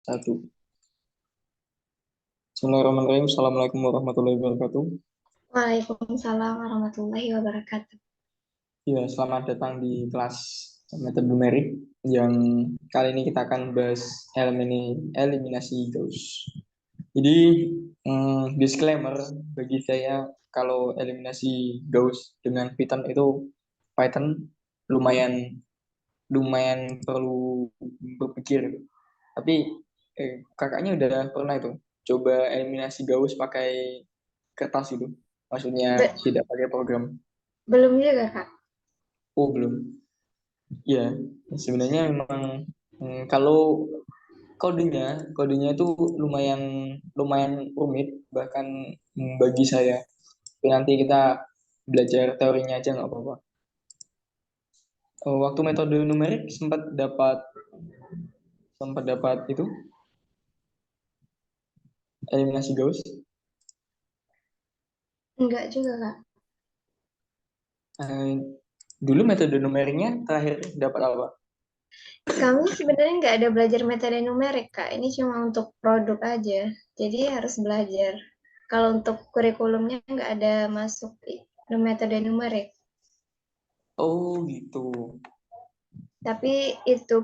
Satu. Bismillahirrahmanirrahim. Assalamualaikum warahmatullahi wabarakatuh. Waalaikumsalam warahmatullahi wabarakatuh. Ya, selamat datang di kelas metode numerik yang kali ini kita akan bahas eliminasi Gauss. Jadi, disclaimer bagi saya kalau eliminasi Gauss dengan Python lumayan lumayan perlu berpikir. Tapi kakaknya udah pernah itu coba eliminasi Gauss pakai kertas itu, maksudnya Be- tidak pakai program. Belum juga, Kak. Oh belum. Ya, sebenarnya memang kalau kodenya itu lumayan lumayan rumit, bahkan bagi saya. Tapi nanti kita belajar teorinya aja nggak apa-apa. Waktu metode numerik sempat dapat itu eliminasi Gauss. Enggak juga, Kak. Eh, Dulu metode numeriknya terakhir dapat apa? Kami sebenarnya nggak ada belajar metode numerik, Kak. Ini cuma untuk produk aja. Jadi harus belajar. Kalau untuk kurikulumnya nggak ada masuk metode numerik. Oh gitu. Tapi itu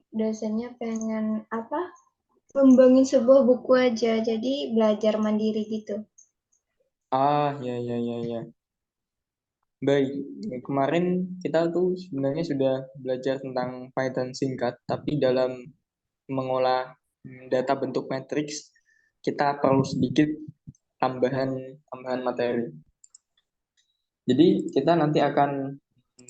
dosennya pengen apa? Membangun sebuah buku aja. Jadi belajar mandiri gitu. Ah, ya, ya, ya, ya. Baik, kemarin kita tuh sebenarnya sudah belajar tentang Python singkat, tapi dalam mengolah data bentuk matriks, kita perlu sedikit tambahan tambahan materi. Jadi kita nanti akan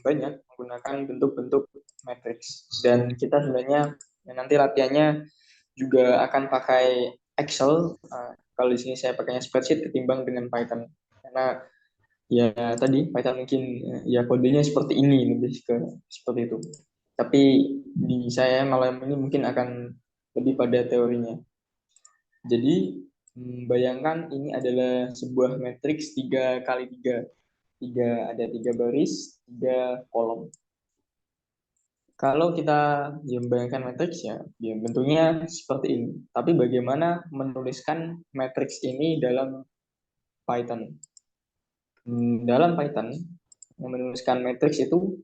banyak menggunakan bentuk-bentuk matriks, dan kita sebenarnya nanti latihannya juga akan pakai Excel. Kalau di sini saya pakainya spreadsheet ketimbang dengan Python, karena ya tadi Python mungkin ya kodenya seperti ini, lebih ke seperti itu. Tapi di saya malam ini mungkin akan lebih pada teorinya. Jadi bayangkan ini adalah sebuah matriks 3 kali 3. Ada 3 baris, 3 kolom. Kalau kita membayangkan matriks ya bentuknya seperti ini. Tapi bagaimana menuliskan matriks ini dalam Python? Dalam Python, menuliskan matriks itu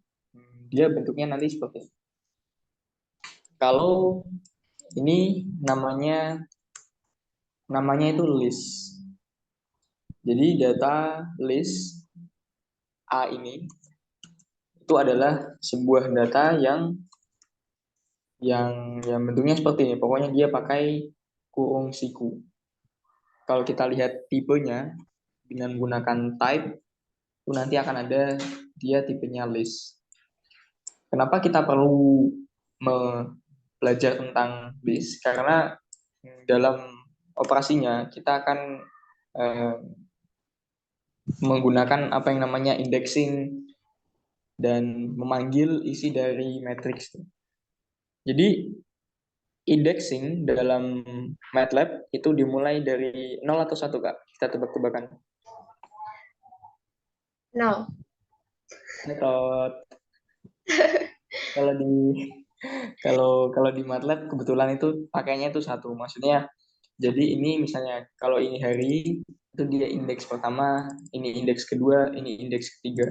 dia bentuknya nanti seperti ini. Kalau ini namanya itu list. Jadi data list A ini itu adalah sebuah data yang bentuknya seperti ini. Pokoknya dia pakai kurung siku. Kalau kita lihat tipenya dengan menggunakan type, itu nanti akan ada dia tipenya list. Kenapa kita perlu belajar tentang list? Karena dalam operasinya kita akan eh, menggunakan apa yang namanya indexing dan memanggil isi dari matriks. Jadi indexing dalam MATLAB itu dimulai dari 0 atau 1, Kak. Kita tebak-tebakan. No. Atau kalau di kalau di MATLAB kebetulan itu pakainya itu 1. Maksudnya jadi ini misalnya kalau ini hari itu dia indeks pertama, ini indeks kedua, ini indeks ketiga.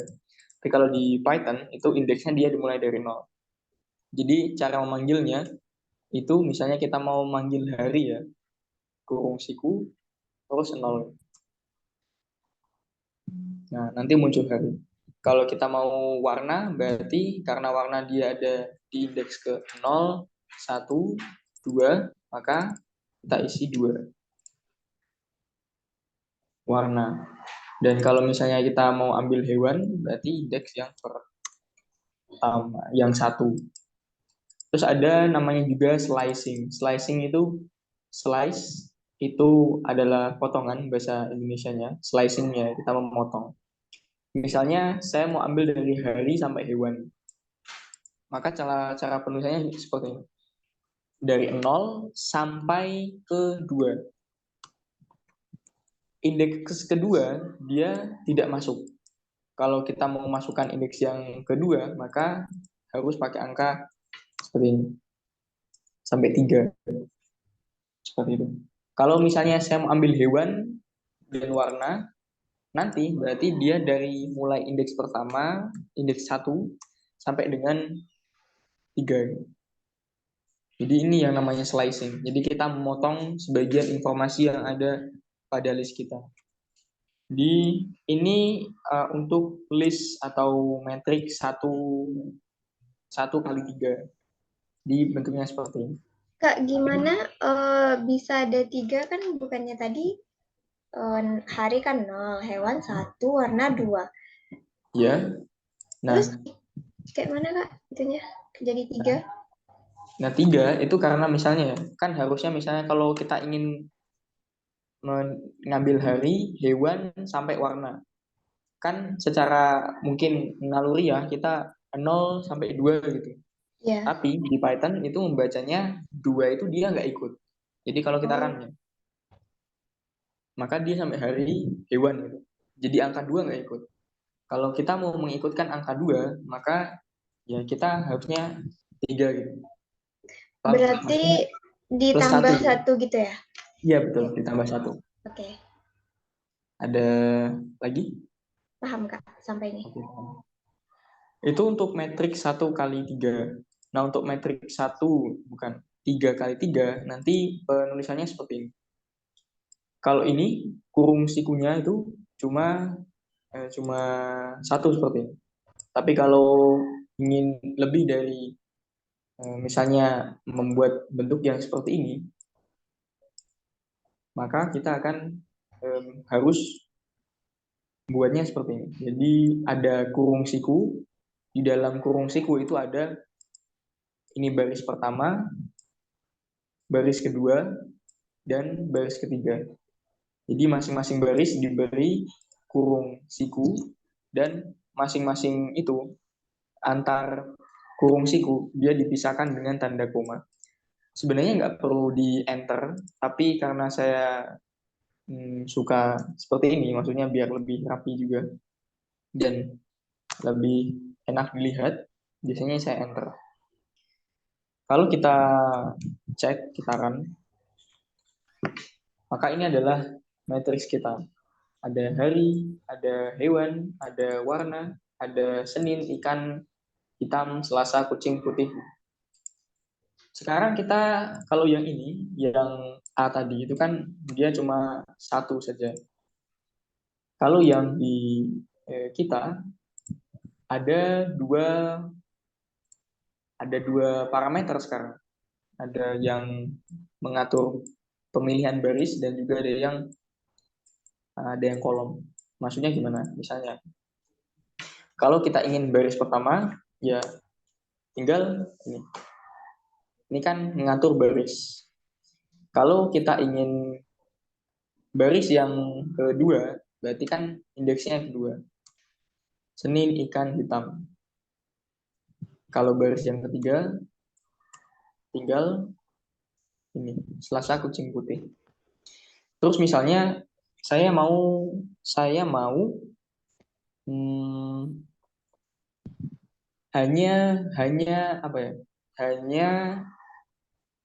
Tapi kalau di Python itu indeksnya dia dimulai dari 0. Jadi cara memanggilnya itu misalnya kita mau manggil hari ya, kurung siku terus 0. Nah, nanti muncul hari. Kalau kita mau warna, berarti karena warna dia ada di indeks ke 0, 1, 2, maka kita isi 2 warna. Dan kalau misalnya kita mau ambil hewan, berarti indeks yang pertama, yang 1. Terus ada namanya juga slicing. Slice itu adalah potongan bahasa Indonesianya. Slicingnya kita memotong. Misalnya saya mau ambil dari hari sampai hewan. Maka cara penulisannya seperti ini. Dari 0 sampai ke 2. Indeks kedua, dia tidak masuk. Kalau kita mau masukkan indeks yang kedua, maka harus pakai angka seperti ini. sampai 3 seperti itu. Kalau misalnya saya mau ambil hewan dan warna, nanti berarti dia dari mulai indeks pertama, indeks 1 sampai dengan 3. Jadi ini yang namanya slicing. Jadi kita memotong sebagian informasi yang ada pada list kita. Di ini untuk list atau metrik satu kali 3 di bentuknya seperti ini. Kak, gimana bisa ada 3 kan bukannya tadi hari kan 0, hewan 1, warna 2. Ya. Terus Nah, kayak mana Kak itunya jadi 3? nah 3 itu karena misalnya ya, kan harusnya misalnya kalau kita ingin mengambil hari, hewan sampai warna. Kan secara mungkin naluri ya kita 0 sampai 2 gitu. Ya. Tapi di Python itu membacanya 2 itu dia nggak ikut. Jadi kalau kita Oh, run ya, maka dia sampai hari hewan gitu. Jadi angka 2 nggak ikut. Kalau kita mau mengikutkan angka 2 maka ya kita harusnya 3 gitu. berarti Maksudnya plus satu ditambah gitu. 1 gitu ya? Iya betul, ditambah 1. Oke, Ada lagi? paham Kak sampai ini. Oke. Itu untuk metrik 1 kali 3. Nah, untuk metrik 3 kali 3, nanti penulisannya seperti ini. Kalau ini kurung sikunya itu cuma 1 seperti ini. Tapi kalau ingin lebih dari misalnya membuat bentuk yang seperti ini, maka kita akan harus buatnya seperti ini. Jadi ada kurung siku, di dalam kurung siku itu ada ini baris pertama, baris kedua, dan baris ketiga. Jadi masing-masing baris diberi kurung siku dan masing-masing itu antar kurung siku dia dipisahkan dengan tanda koma. Sebenarnya nggak perlu di enter, tapi karena saya suka seperti ini, maksudnya biar lebih rapi juga dan lebih enak dilihat, biasanya saya enter. Kalau kita cek, kita run, maka ini adalah matriks kita. Ada hari, ada hewan, ada warna, ada Senin, ikan, hitam, Selasa, kucing, putih. Sekarang kita, kalau yang ini, yang A tadi, itu kan dia cuma 1 saja. Kalau yang di kita, ada dua ada 2 parameter sekarang. Ada yang mengatur pemilihan baris dan juga ada yang kolom. Maksudnya gimana? Misalnya, kalau kita ingin baris pertama, ya tinggal ini. Ini kan mengatur baris. Kalau kita ingin baris yang kedua, berarti kan indeksnya yang kedua. Senin, ikan, hitam. Kalau baris yang ketiga, tinggal ini, Selasa, kucing, putih. Terus misalnya saya mau hmm, hanya hanya apa ya? Hanya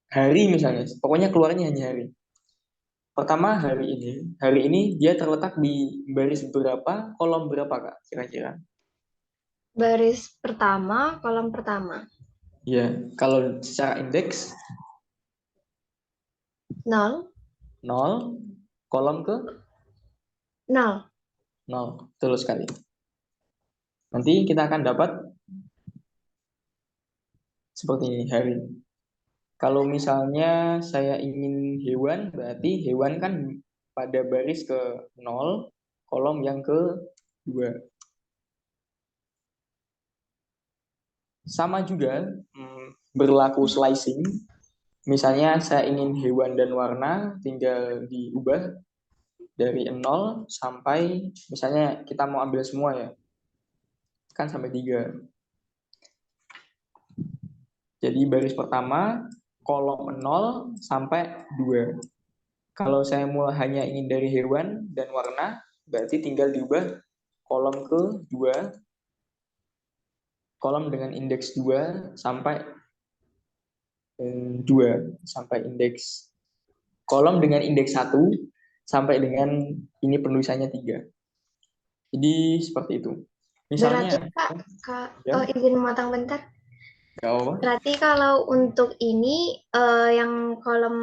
hari misalnya. Pokoknya keluarnya hanya hari. Pertama hari ini dia terletak di baris berapa, kolom berapa Kak kira-kira? Baris pertama, kolom pertama. Ya, kalau secara indeks 0, 0, kolom ke 0. 0, betul sekali. Nanti kita akan dapat seperti ini hari. Kalau misalnya saya ingin hewan, berarti hewan kan pada baris ke 0, kolom yang ke 2. Sama juga berlaku slicing. Misalnya saya ingin hewan dan warna, tinggal diubah dari 0 sampai, misalnya kita mau ambil semua ya, kan sampai 3. Jadi baris pertama, kolom 0 sampai 2. Kalau saya mau hanya ingin dari hewan dan warna, berarti tinggal diubah kolom ke 2, kolom dengan indeks 2 sampai 2 sampai indeks kolom dengan indeks 1 sampai dengan ini penulisannya 3. Jadi seperti itu. Berarti Misalnya, Kak, Kak, ya, izin memotong bentar. nggak apa. Berarti kalau untuk ini yang kolom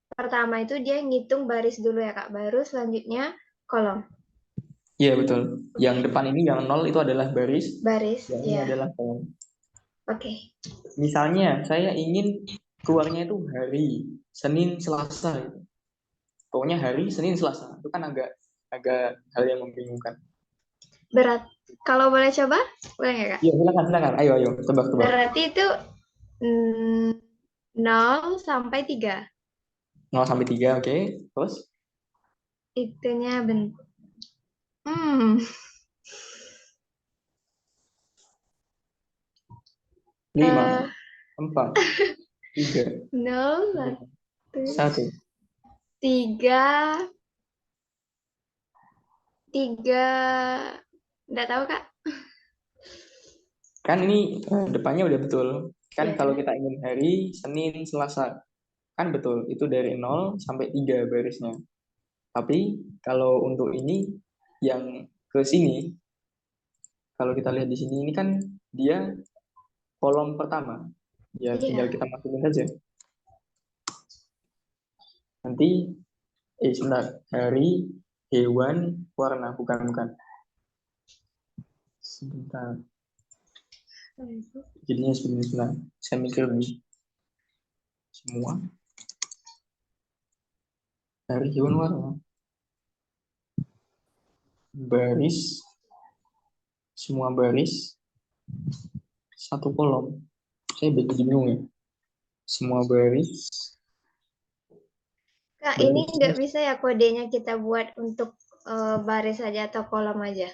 pertama itu dia ngitung baris dulu ya Kak, baru selanjutnya kolom. Iya betul. Yang Oke, depan ini yang 0 itu adalah baris, baris, yang ini ya. adalah kolom. Oke. Misalnya saya ingin keluarnya itu hari Senin Selasa gitu. Pokoknya hari Senin Selasa itu kan agak agak hal yang membingungkan. Berat. Kalau boleh coba, boleh nggak Kak? Iya silakan silakan. Ayo ayo tebak-tebak. Berarti itu 0 sampai 3. 0 sampai 3, oke. Terus Itunya hmm, 5, eh 4, 3, 0, 2, 1, 1. 3, 3, nggak tahu Kak. Kan ini depannya udah betul. Kan kalau Ya. kita ingin hari Senin Selasa, kan betul. Itu dari 0 sampai 3 barisnya. Tapi kalau untuk ini yang ke sini, kalau kita lihat di sini ini kan dia kolom pertama. Ya tinggal Iya. kita masukin saja. Nanti sebentar. Hari, hewan, warna, bukan bukan. Sebentar. Jadinya sebentar. Saya mikir dulu. Semua hari, hewan, warna. Baris, semua baris, satu kolom. Saya jadi bingung ya. Semua baris, Kak, ini barisnya. nggak bisa ya kodenya kita buat untuk baris aja atau kolom aja.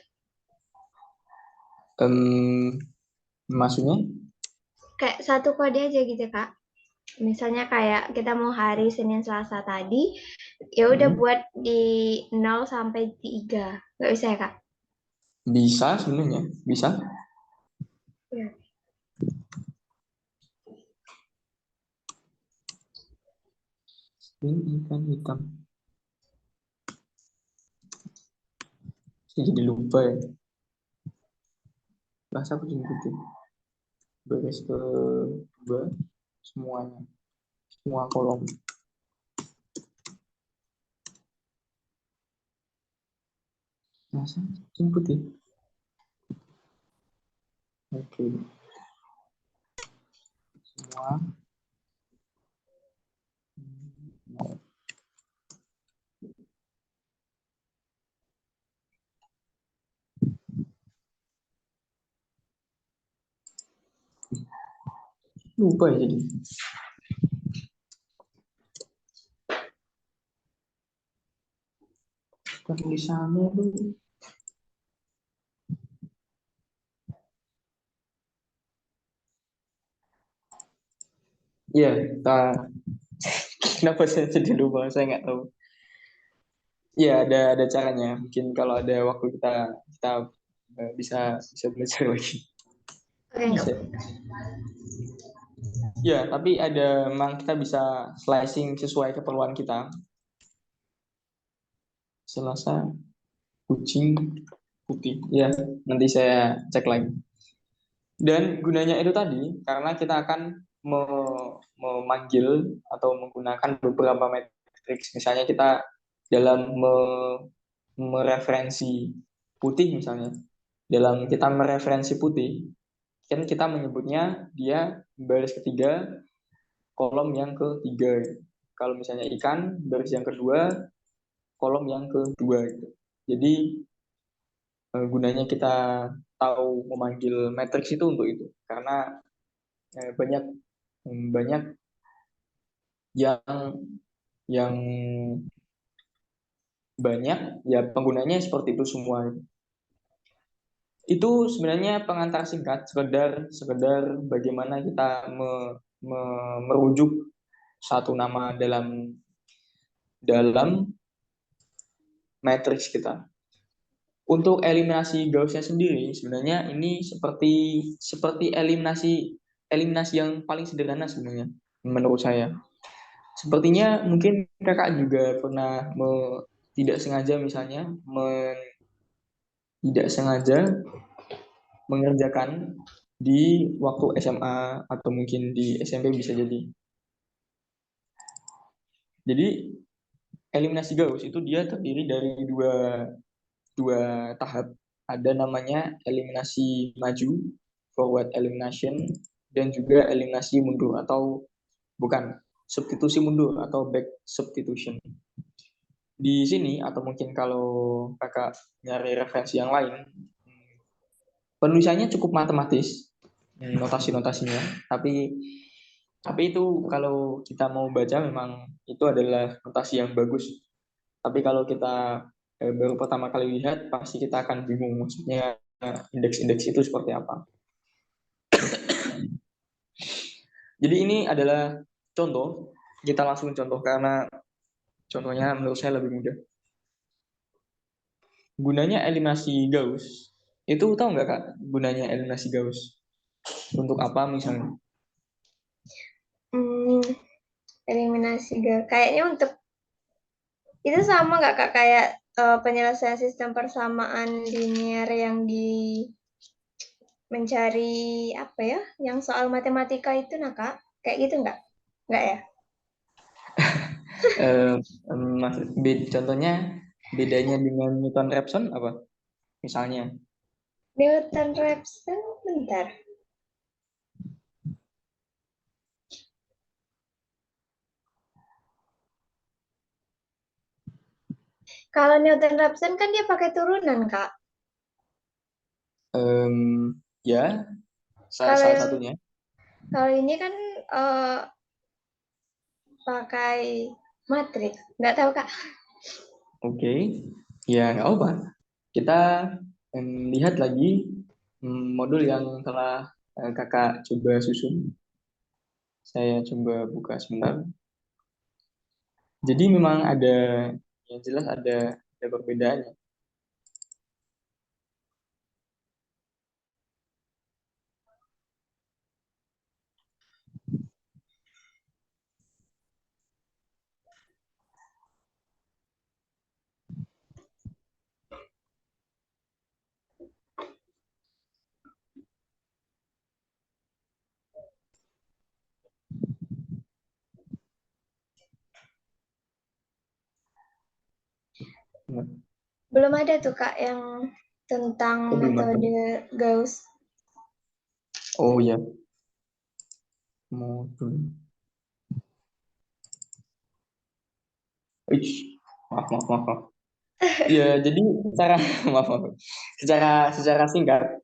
Em, maksudnya? Kayak satu kode aja gitu Kak. Misalnya kayak kita mau hari Senin Selasa tadi, ya udah Hmm, buat di 0 sampai 3. Nggak bisa ya Kak? bisa sebenarnya, bisa. Iya. Ini ikan hitam. Saya jadi lupa ya. Bahasa aku jadi ikutin. Baris kedua, semuanya. Semua kolom. Masa input ya? Oke. Semua. Nah, lupa ya jadi. Tulisannya tuh. Iya, kenapa saya jadi lupa? Saya nggak tahu. Iya, ada caranya. Mungkin kalau ada waktu kita bisa bisa belajar lagi. Oke, nggak Bisa. apa-apa. Ya, tapi ada memang kita bisa slicing sesuai keperluan kita. Selasa, kucing, putih. Ya, nanti saya cek lagi. Dan gunanya itu tadi, karena kita akan memanggil atau menggunakan beberapa matriks. Misalnya kita dalam mereferensi putih misalnya. Dalam kita mereferensi putih, kan kita menyebutnya dia baris ketiga, kolom yang ketiga. Kalau misalnya ikan, baris yang kedua, kolom yang kedua. Gitu. Jadi gunanya kita tahu memanggil matriks itu untuk itu, karena banyak banyak yang banyak ya penggunanya seperti itu semua. Itu sebenarnya pengantar singkat, sekedar sekedar bagaimana kita merujuk satu nama dalam dalam matriks kita. Untuk eliminasi Gaussnya sendiri, sebenarnya ini seperti seperti eliminasi eliminasi yang paling sederhana sebenarnya. menurut saya. Sepertinya mungkin kakak juga pernah tidak sengaja misalnya tidak sengaja mengerjakan di waktu SMA atau mungkin di SMP bisa jadi. Jadi eliminasi Gauss itu dia terdiri dari dua tahap. Ada namanya eliminasi maju, forward elimination, dan juga eliminasi mundur atau bukan, substitusi mundur atau back substitution. Di sini atau mungkin kalau kakak nyari referensi yang lain, penulisannya cukup matematis, notasi-notasinya, tapi itu kalau kita mau baca memang itu adalah notasi yang bagus. Tapi kalau kita baru pertama kali lihat, pasti kita akan bingung maksudnya indeks-indeks itu seperti apa. Jadi ini adalah contoh, kita langsung contoh karena contohnya menurut saya lebih mudah. Gunanya eliminasi Gauss, itu tahu nggak Kak gunanya eliminasi Gauss? Untuk apa misalnya? Hmm, eliminasi kayaknya untuk itu sama nggak Kak kayak penyelesaian sistem persamaan linear yang di mencari apa ya, yang soal matematika itu nah Kak, kayak gitu nggak? Nggak ya? Eh, contohnya bedanya dengan Newton-Raphson apa? Misalnya, Newton-Raphson, bentar. Kalau Newton-Raphson kan dia pakai turunan Kak. ya Kalau salah yang satunya. kalau ini kan eh, pakai matriks. Nggak tahu Kak. Oke, ya nggak apa. Kita lihat lagi modul yang telah kakak coba susun. Saya coba buka sebentar. Jadi memang ada, yang jelas ada perbedaannya. Nah, Belum ada tuh Kak yang tentang oh, belum ada. metode Gauss. Oh ya, modul. Ih, maaf, maaf, maaf, maaf. Ya, jadi secara maaf, maaf. Secara singkat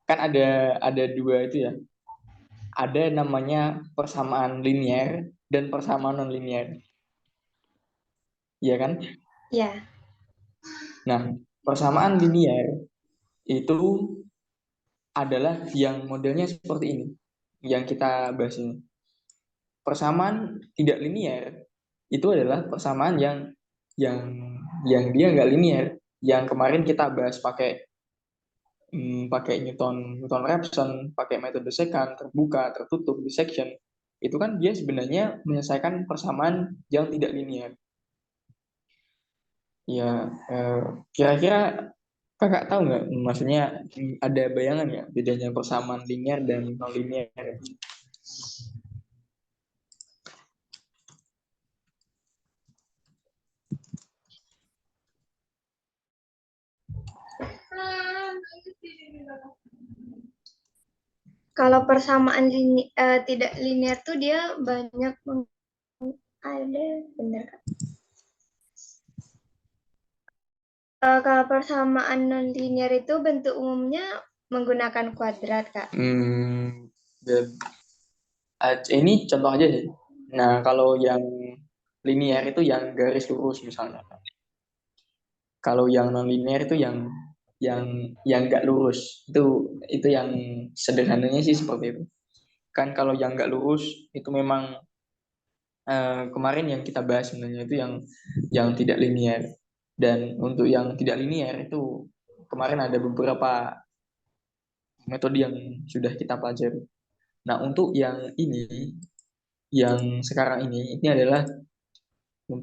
kan ada dua itu ya. Ada namanya persamaan linear dan persamaan non linear, ya kan? Ya, Nah, persamaan linear itu adalah yang modelnya seperti ini, yang kita bahas ini. Persamaan tidak linear itu adalah persamaan yang yang dia nggak linear, yang kemarin kita bahas pakai Newton Raphson, pakai metode secant, terbuka, tertutup, dissection. Itu kan dia sebenarnya menyelesaikan persamaan yang tidak linear. Ya, eh, kira-kira kakak tahu nggak, maksudnya ada bayangan nggak bedanya persamaan linear dan non linear? kalau persamaan tidak linear tuh dia banyak ada, bener Kak. Kalau persamaan non linear itu bentuk umumnya menggunakan kuadrat Kak. Hmm, ini contoh aja sih. Nah, kalau yang linear itu yang garis lurus misalnya. Kalau yang non linear itu yang nggak lurus. Itu yang sederhananya sih seperti itu. Kan kalau yang nggak lurus itu memang kemarin yang kita bahas sebenarnya itu yang tidak linear. Dan untuk yang tidak linear itu kemarin ada beberapa metode yang sudah kita pelajari. Nah, untuk yang ini yang sekarang ini adalah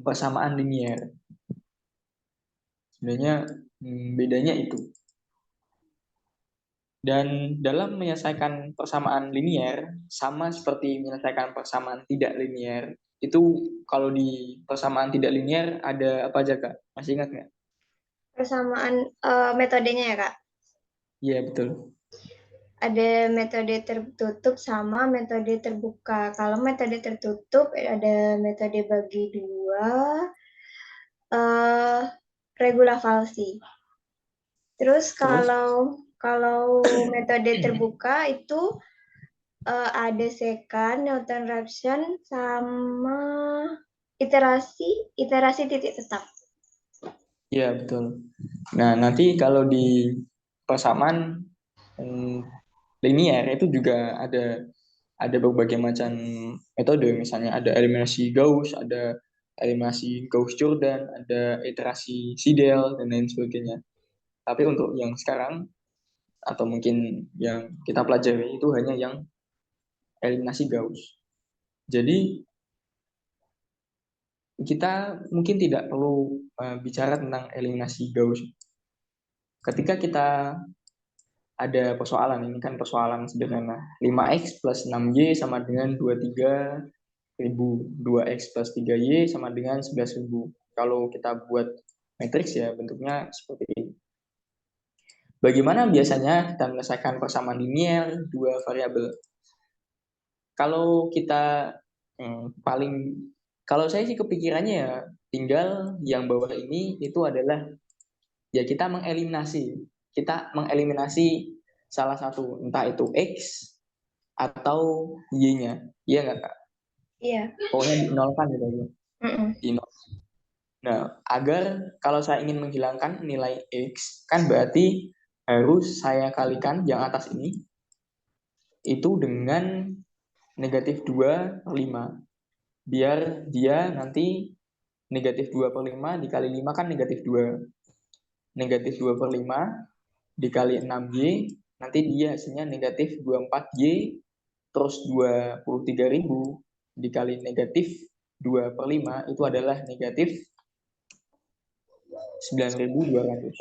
persamaan linier. Sebenarnya bedanya itu. Dan dalam menyelesaikan persamaan linier, sama seperti menyelesaikan persamaan tidak linier, itu kalau di persamaan tidak linier ada apa aja, Kak? Masih ingat nggak? Persamaan metodenya ya, Kak? Iya, betul. Ada metode tertutup sama metode terbuka. Kalau metode tertutup ada metode bagi dua, uh, regula falsi. Terus Terus, kalau metode terbuka itu ada secant, Newton Raphson, sama iterasi iterasi titik tetap. ya betul. Nah, nanti kalau di persamaan linier itu juga ada berbagai macam metode, misalnya ada eliminasi Gauss, ada eliminasi Gauss-Jordan, ada iterasi Seidel dan lain sebagainya. Tapi untuk yang sekarang atau mungkin yang kita pelajari itu hanya yang eliminasi Gauss. Jadi kita mungkin tidak perlu bicara tentang eliminasi Gauss. Ketika kita ada persoalan, ini kan persoalan sederhana. 5x plus 6y sama dengan 23.000. 2x plus 3y sama dengan 11.000. Kalau kita buat matriks ya bentuknya seperti ini. Bagaimana biasanya kita menyelesaikan persamaan linier dua variabel? Kalau kita paling, kalau saya sih kepikirannya ya tinggal yang bawah ini itu adalah ya kita mengeliminasi salah satu, entah itu x atau y-nya, iya nggak Kak? Iya. Pokoknya dinolkan gitu aja. Mm-mm. Di nol. Nah, agar kalau saya ingin menghilangkan nilai x, kan berarti harus saya kalikan yang atas ini itu dengan negatif 2/5. Biar dia nanti negatif 2/5 dikali 5 kan negatif 2. Negatif 2/5 dikali 6y, nanti dia hasilnya negatif 24y, terus 23.000 dikali negatif 2/5 itu adalah negatif 9.200.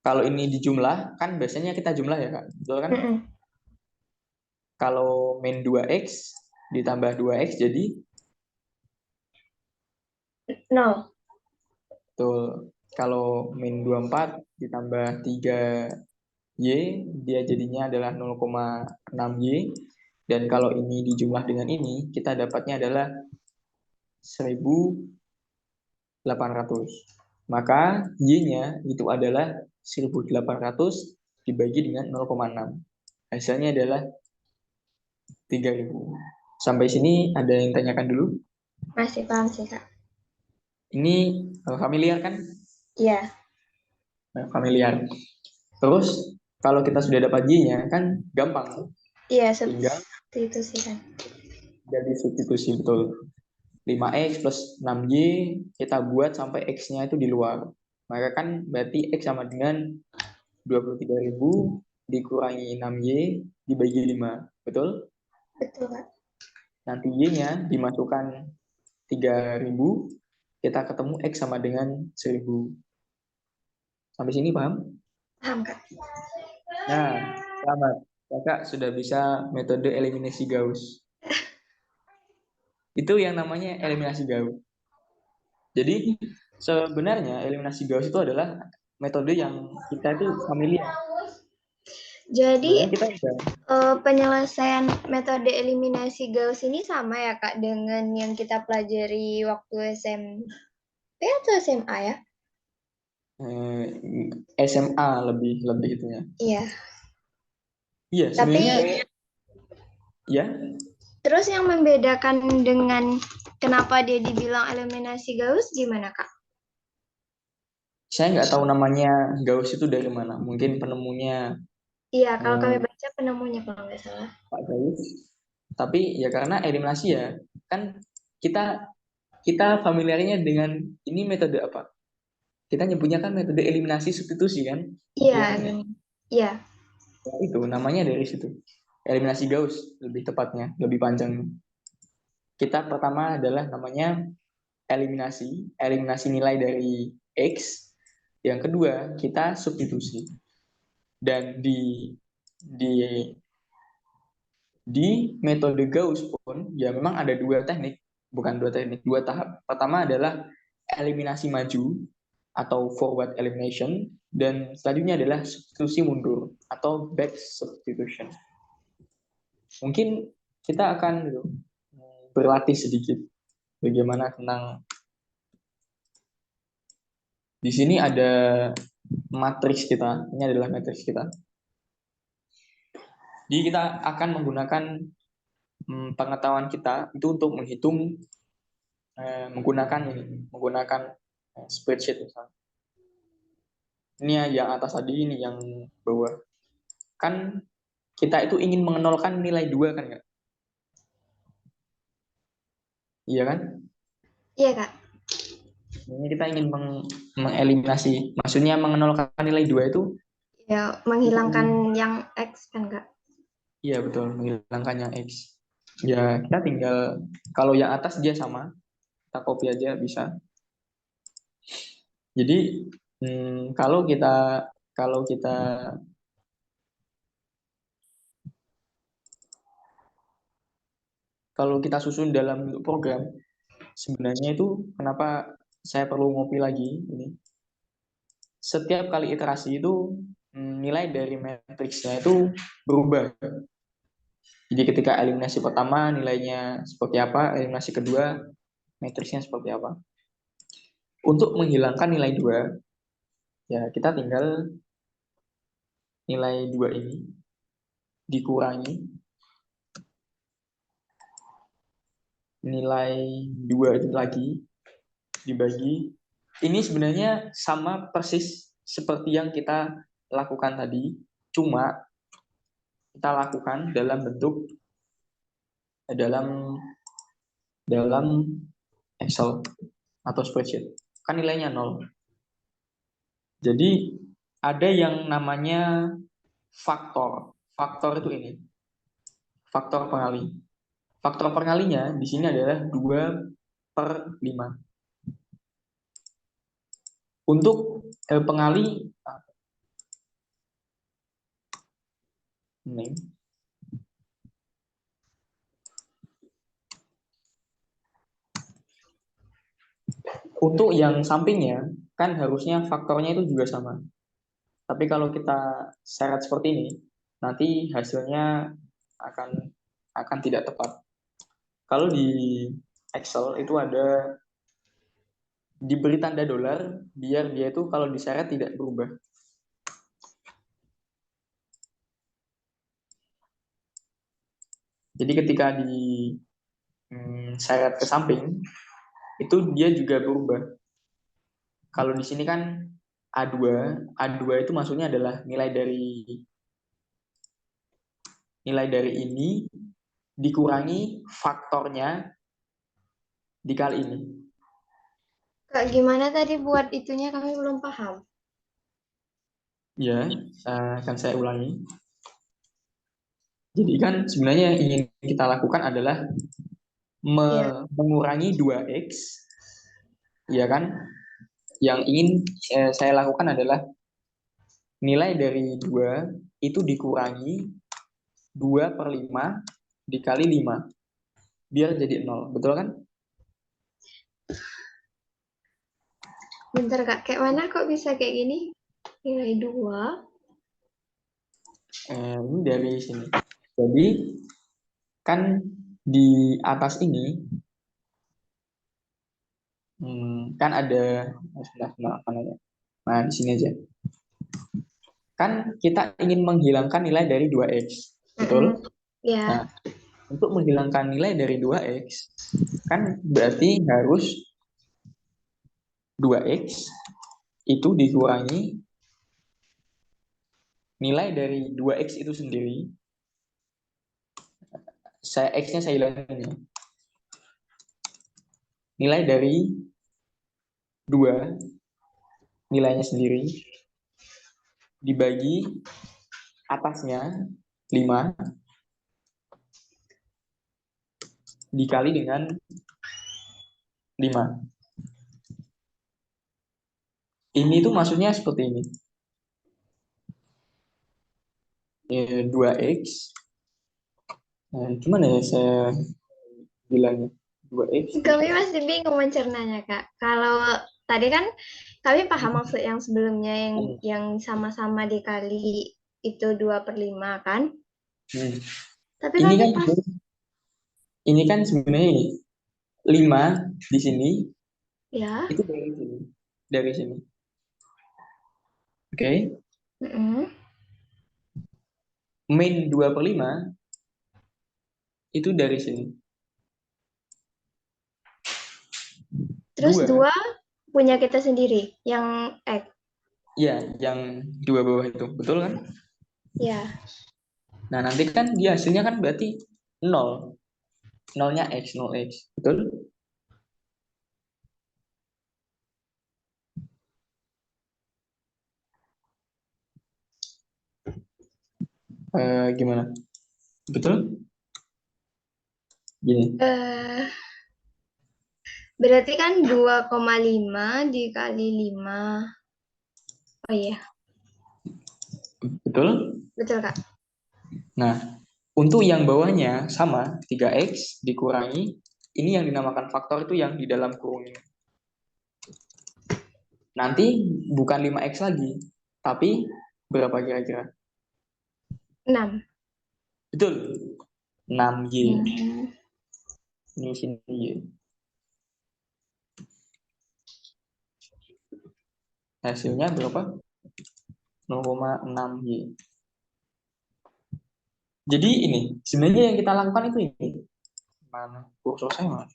Kalau ini dijumlah, kan biasanya kita jumlah ya Kak, betul kan? Mm-mm. Kalau min 2x ditambah 2x jadi Nol. betul. Kalau min 24 ditambah 3y, dia jadinya adalah 0,6y. Dan kalau ini dijumlah dengan ini, kita dapatnya adalah 1.800. Maka y-nya itu adalah 1.800 dibagi dengan 0,6. Hasilnya adalah 3.000. Sampai sini ada yang tanyakan dulu? Masih paham sih, Kak? Ini familiar kan? Iya. Nah, familiar. Terus kalau kita sudah dapat y-nya kan gampang. Iya, Tinggal seperti itu sih kan. jadi substitusi betul. 5x plus 6y kita buat sampai x-nya itu di luar. Maka kan berarti x sama dengan 23.000 dikurangi 6y dibagi 5. Betul? Betul, Kak. Nanti y-nya dimasukkan 3.000, kita ketemu x sama dengan 1.000. Sampai sini paham? Paham, Kak. Nah, selamat. Kakak sudah bisa metode eliminasi Gauss. Itu yang namanya eliminasi Gauss. Jadi sebenarnya eliminasi Gauss itu adalah metode yang kita itu familiar. Jadi Sebenarnya kita udah penyelesaian metode eliminasi Gauss ini sama ya, Kak, dengan yang kita pelajari waktu SMP atau SMA ya? SMA lebih lebih itunya. Iya. Iya, Tapi sebenarnya ya. terus yang membedakan dengan kenapa dia dibilang eliminasi Gauss gimana, Kak? Saya nggak tahu namanya Gauss itu dari mana. Mungkin penemunya Iya, kalau kami eh, baca penemunya kalau nggak salah. Pak Gauss. Tapi ya karena eliminasi ya, kan kita kita familiarnya dengan ini metode apa? Kita nyebutnya kan metode eliminasi substitusi kan? Iya, Iya kan ya? iya. Ya, itu namanya dari situ. Eliminasi Gauss lebih tepatnya, lebih panjang. kita pertama adalah namanya eliminasi nilai dari X. Yang kedua, kita substitusi. Dan di metode Gauss pun ya memang ada dua teknik, bukan dua teknik, dua tahap. Pertama adalah eliminasi maju atau forward elimination, dan selanjutnya adalah substitusi mundur atau back substitution. Mungkin kita akan berlatih sedikit bagaimana tentang, di sini ada matriks kita, ini adalah matriks kita. Jadi kita akan menggunakan pengetahuan kita itu untuk menghitung menggunakan spreadsheet misalnya. Ini yang atas tadi, ini yang bawah. Kan kita itu ingin mengenolkan nilai 2 kan nggak? Iya kan? Iya, Kak. Ini kita ingin mengeliminasi, maksudnya mengenolkan nilai 2 itu. Ya, menghilangkan yang X kan, Kak? Iya betul, menghilangkan yang X. Ya kita tinggal, kalau yang atas dia sama, kita copy aja bisa. Jadi kalau kita kalau kita susun dalam bentuk program, sebenarnya itu kenapa saya perlu ngopi lagi ini. Setiap kali iterasi itu nilai dari matriksnya itu berubah. Jadi ketika eliminasi pertama nilainya seperti apa, eliminasi kedua matriksnya seperti apa. Untuk menghilangkan nilai 2, ya kita tinggal nilai 2 ini dikurangi nilai 2 itu lagi dibagi. Ini sebenarnya sama persis seperti yang kita lakukan tadi, cuma kita lakukan dalam bentuk dalam Excel atau spreadsheet. Kan nilainya 0. Jadi ada yang namanya faktor. Faktor itu ini. Faktor pengali. Faktor pengalinya di sini adalah 2/5. Untuk pengali ini, untuk yang sampingnya kan harusnya faktornya itu juga sama. Tapi kalau kita seret seperti ini, nanti hasilnya akan tidak tepat. Kalau di Excel itu ada diberi tanda dolar biar dia itu kalau diseret tidak berubah. Jadi ketika di seret ke samping itu dia juga berubah. Kalau di sini kan A2 itu maksudnya adalah nilai dari ini dikurangi faktornya dikali ini. Kak, gimana tadi buat itunya? Kami belum paham. Ya, akan saya ulangi. Jadi kan sebenarnya yang ingin kita lakukan adalah Ya, mengurangi 2x, ya kan? Yang ingin saya lakukan adalah nilai dari 2 itu dikurangi 2/5 dikali 5 biar jadi 0, betul kan? bentar Kak. Kayak mana kok bisa kayak gini? Nilai 2. Ini dari sini. Jadi kan di atas ini kan ada nah di sini aja. Kan kita ingin menghilangkan nilai dari 2x, betul? Ya, Nah, untuk menghilangkan nilai dari 2x kan berarti harus 2x itu dikurangi nilai dari 2x itu sendiri. X-nya saya hilangin ya. Nilai dari 2 nilainya sendiri dibagi atasnya 5 dikali dengan 5. Ini tuh maksudnya seperti ini. 2x. Nah, gimana ya saya bilangnya? 2x. Kami masih bingung mencernanya, Kak. Kalau tadi kan kami paham maksud yang sebelumnya yang sama-sama dikali itu 2/5 kan? Hmm. Tapi Ini kami kan pas, ini kan sebenarnya ini 5 di sini ya. itu dari sini. Dari sini. Oke. Mm-mm. Min 2/5 itu dari sini. Terus 2, 2 punya kita sendiri, yang X. ya, yang 2 bawah itu. Betul kan? Ya. Nah, nanti kan dia hasilnya kan berarti 0. Nolnya X, 0x. Betul? Gimana? Betul? Gini. Eh, berarti kan 2,5 dikali 5. Oh iya, Betul? betul, Kak. Nah, untuk yang bawahnya sama, 3x dikurangi, ini yang dinamakan faktor itu yang di dalam kurung ini. Nanti bukan 5x lagi, tapi berapa kira-kira? 6. Betul, 6y. Hmm. Ini sini y. Hasilnya berapa? 0,6y. Jadi ini, sebenarnya yang kita lakukan itu ini. Mana? Kursor saya mana?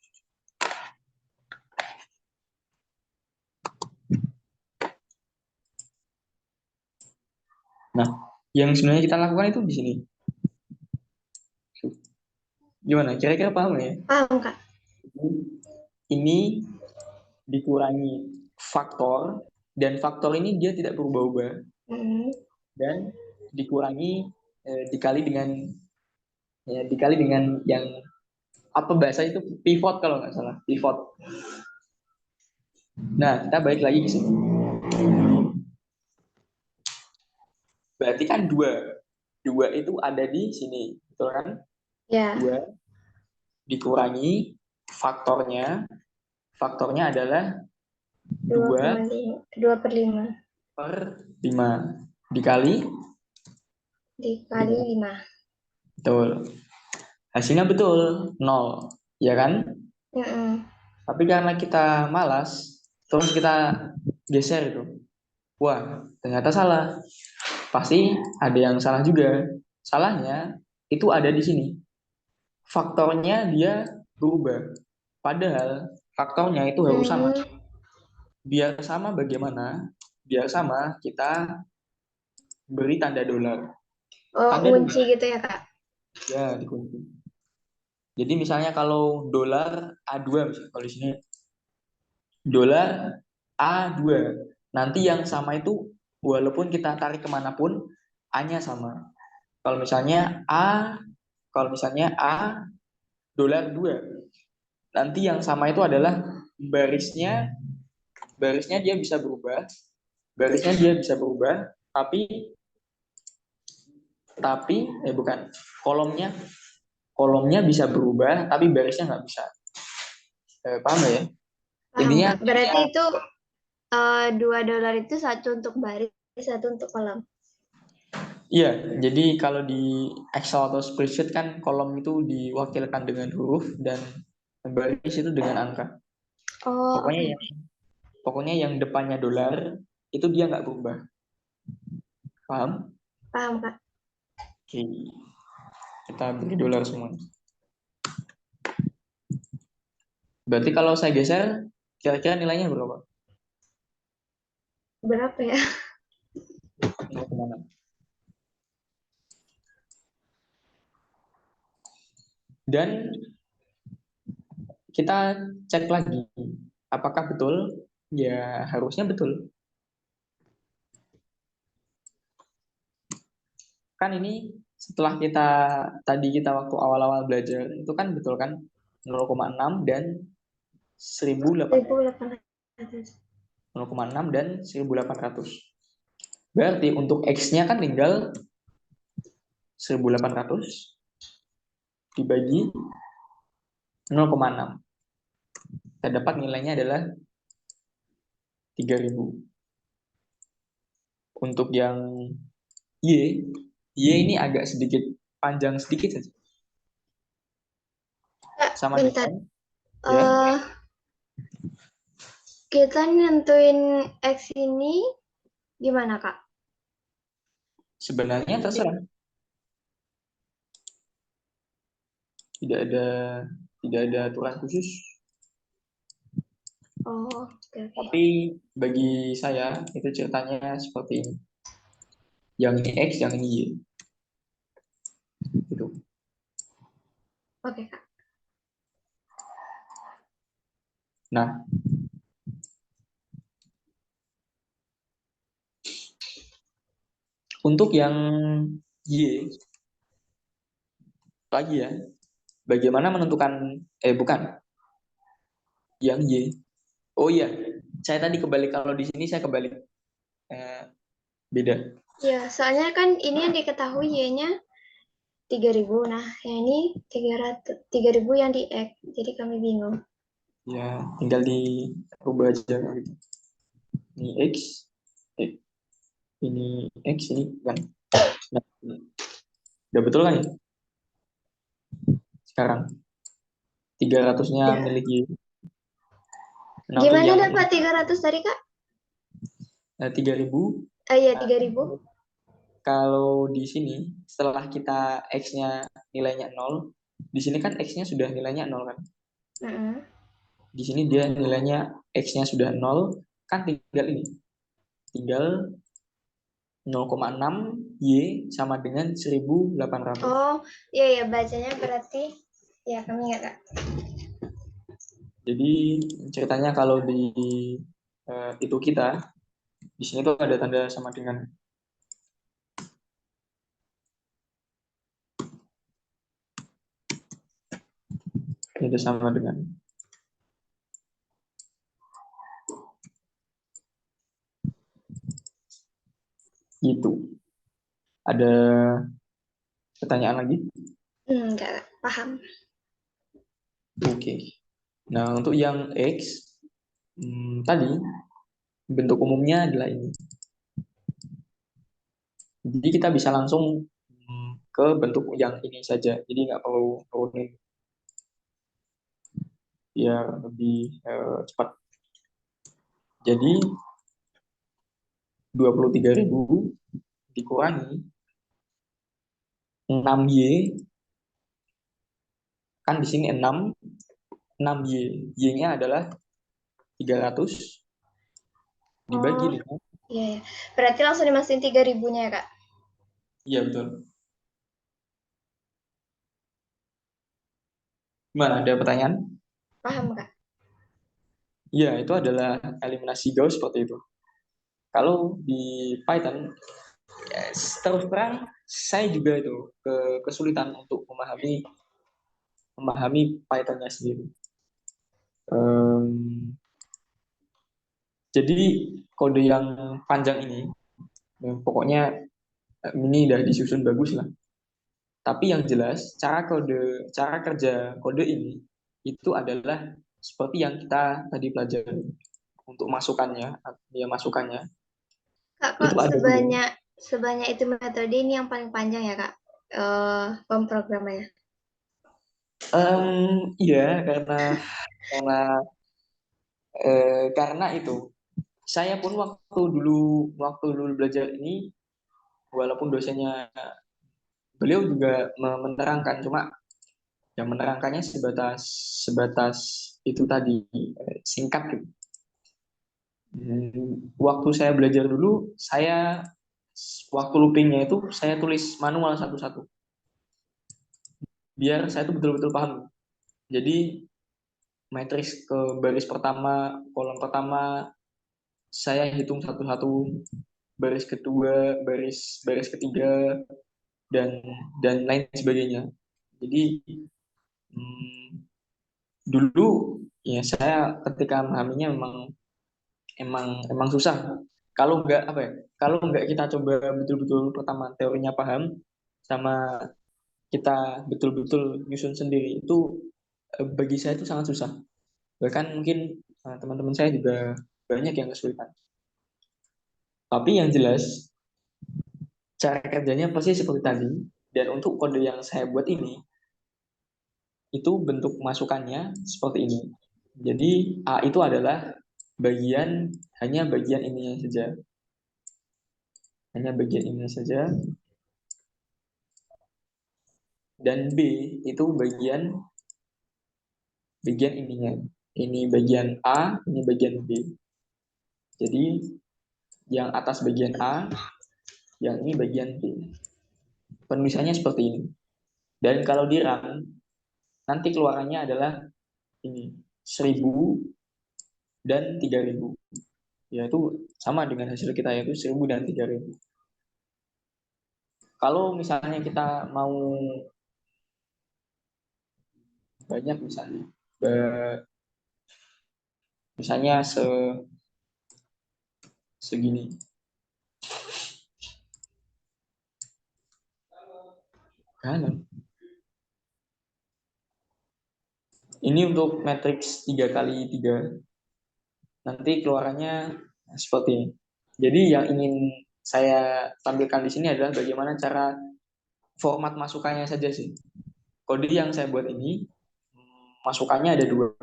Nah, yang sebenarnya kita lakukan itu di sini. Gimana? Kira-kira paham ya? Paham, Kak? Ini dikurangi faktor, dan faktor ini dia tidak berubah-ubah, Hmm. dan dikurangi dikali dengan dikali dengan yang apa bahasa itu pivot kalau nggak salah, pivot. Nah, kita balik lagi ke sini. Berarti kan dua itu ada di sini, betul kan? Ya, Dua dikurangi faktornya, faktornya adalah 2 2,5, 2/5 per 5 dikali dikali 5. 5. Betul. Hasilnya betul, 0. Ya kan? Mm-mm. Tapi karena kita malas, terus kita geser itu. Wah, ternyata salah. Pasti ada yang salah juga. Salahnya itu ada di sini. Faktornya dia berubah. Padahal faktornya itu harus sama. Hmm. Biar sama bagaimana? Biar sama kita beri tanda dolar. Oh, Tanda ngunci dolar gitu ya, Kak? ya dikunci. Jadi misalnya kalau dolar A2, misalnya kalau di sini dolar A2. Nanti yang sama itu walaupun kita tarik kemanapun A-nya sama. Kalau misalnya A, kalau misalnya A dolar 2, nanti yang sama itu adalah barisnya, barisnya dia bisa berubah, barisnya dia bisa berubah, tapi bukan, kolomnya kolomnya bisa berubah, tapi barisnya nggak bisa. Paham nggak ya? Paham, Intinya Kak. Berarti itu $2 itu satu untuk baris, satu untuk kolom. iya, jadi kalau di Excel atau spreadsheet kan kolom itu diwakilkan dengan huruf dan baris itu dengan angka. Oh, Pokoknya oke. yang pokoknya yang depannya dolar itu dia nggak berubah. Paham? Paham, Kak. Oke, kita beri dolar semua. Berarti kalau saya geser, kira-kira nilainya berapa? Berapa ya? Mau kemana? Dan kita cek lagi, apakah betul? Ya harusnya betul. Kan ini setelah kita tadi kita waktu awal-awal belajar itu kan betul kan? 0,6 dan 1.800. 1.800. 0,6 dan 1.800. Berarti untuk X-nya kan tinggal 1.800 dibagi 0,6. Kita dapat nilainya adalah 3.000. Untuk yang Y, Y ini agak sedikit panjang sedikit saja. Kak, Sama bentar. dengan ya, Kita nentuin X ini gimana, Kak? sebenarnya terserah. Tidak ada aturan khusus. Oh, oke, oke. Tapi bagi saya itu ceritanya seperti ini. Yang ini X, yang ini Y. Gitu. Oke, Kak. Nah, untuk yang Y lagi ya, bagaimana menentukan bukan yang Y. Oh iya, saya tadi kebalik, kalau di sini saya kebalik. Beda. Ya, soalnya kan ini yang diketahui Y-nya 3.000. Nah, yang ini 3.000 yang di X. Jadi kami bingung. Ya, tinggal dirubah aja gitu. Ini X, eh, ini X, ini kan. Nah, udah betul kan ya? Sekarang 300-nya Ya. milik Y. Nah, untuk Gimana yang dapat 300 tadi, Kak? 3.000, Iya, 3.000. kalau di sini setelah kita X-nya nilainya 0, di sini kan X-nya sudah nilainya 0 kan. Mm-mm. Di sini dia nilainya X-nya sudah 0, kan tinggal ini. Tinggal 0,6 Y sama dengan 1.800. Oh, iya, ya, bacanya berarti. Ya, kami nggak, Kak. Jadi ceritanya kalau di itu kita di sini tuh ada tanda sama dengan, ada sama dengan itu. Ada pertanyaan lagi? Nggak, Kak. Paham. Oke. Nah, untuk yang X tadi bentuk umumnya adalah ini. Jadi kita bisa langsung ke bentuk yang ini saja. Jadi nggak perlu turunin biar lebih cepat. Jadi 23.000 dikurangi 6Y, kan di sini 6Y. Y-nya adalah 300 dibagi Oh, dengan, iya, ya. Berarti langsung dimasukin 3.000-nya ya, Kak? iya betul. Gimana, ada pertanyaan? Paham, Kak? Iya, itu adalah eliminasi Gauss seperti itu. Kalau di Python, ya, terus terang saya juga itu kesulitan untuk memahami Python-nya sendiri. Jadi kode yang panjang ini, pokoknya ini udah disusun bagus lah. Tapi yang jelas cara kerja kode ini itu adalah seperti yang kita tadi pelajari. Untuk masukannya Kak, kok itu ada dua. sebanyak sebanyak itu metode ini yang paling panjang ya, Kak? Pemrogramannya. Iya, karena karena itu saya pun waktu dulu belajar ini, walaupun dosennya beliau juga menerangkan, cuma yang menerangkannya sebatas sebatas itu tadi, singkat gitu. Waktu saya belajar dulu, waktu loopingnya itu saya tulis manual satu-satu biar saya tuh betul-betul paham. Jadi matriks ke baris pertama, kolom pertama saya hitung satu-satu, baris kedua, baris baris ketiga, dan lain sebagainya. Jadi hmm, dulu ya saya ketika memahaminya memang emang emang susah. Kalau nggak apa ya? Kalau nggak kita coba betul-betul pertama teorinya paham, sama kita betul-betul nyusun sendiri itu bagi saya itu sangat susah. Bahkan mungkin teman-teman saya juga banyak yang kesulitan. Tapi yang jelas cara kerjanya pasti seperti tadi. Dan untuk kode yang saya buat ini itu bentuk masukannya seperti ini. Jadi A itu adalah hanya bagian ininya saja, hanya bagian ini saja, dan B itu bagian ininya. Ini bagian A, ini bagian B. Jadi yang atas bagian A, yang ini bagian B. Penulisannya seperti ini. Dan kalau di run, nanti keluarannya adalah ini 1000 dan 3000. Yaitu sama dengan hasil kita, yaitu 1000 dan 3000. Kalau misalnya kita mau banyak misalnya, misalnya segini, kan? Ini untuk matriks 3 kali 3. Nanti keluarannya seperti ini. Jadi yang ingin saya tampilkan di sini adalah bagaimana cara format masukannya saja sih. Kode yang saya buat ini, masukannya ada dua